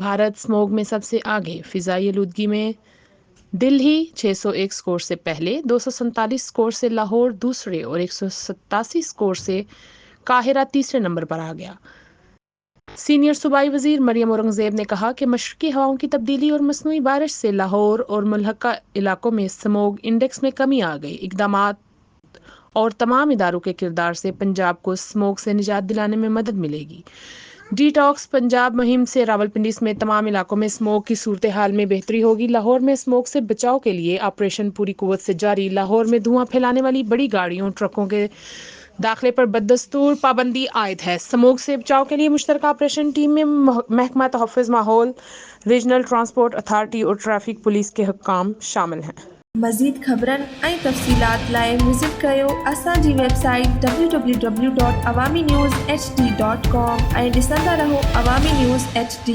Bharat smog में सबसे आगे, फिजाई आलूदगी में दिल्ली 601 स्कोर से पहले, 247 स्कोर से लाहौर दूसरे और 187 स्कोर से काहिरा तीसरे नंबर पर आ गया। सीनियर सूबाई वजीर मरियम औरंगजेब ने कहा कि मशरकी हवाओं की तब्दीली और मसनूई बारिश से लाहौर और मुल्हका इलाकों में स्मोग इंडेक्स में कमी आ गई। इकदामात और तमाम इदारों के किरदार से पंजाब को स्मोग से निजात दिलाने में मदद मिलेगी। डिटॉक्स पंजाब मुहिम से रावलपिंडी समेत तमाम इलाकों में स्मोग की सूरत हाल में बेहतरी होगी। लाहौर में स्मोग से बचाव के लिए ऑपरेशन पूरी कुव्वत से जारी। लाहौर में धुआं फैलाने वाली बड़ी गाड़ियों ट्रकों के दाखिले पर बदस्तूर पाबंदी आयद है। स्मोग से बचाव के लिए मुश्तरका ऑपरेशन टीम में महकमा तहफ़्फ़ुज़ माहौल, रीजनल ट्रांसपोर्ट अथॉरिटी और ट्रैफिक पुलिस के हुक्काम शामिल हैं। मज़ीद ख़बरनि ऐं तफ़सीलात लाइ विज़िट कयो असांजी वेबसाइट www.awamiNewsHD.com ऐं ॾिसंदा रहो अवामी न्यूज़ HD।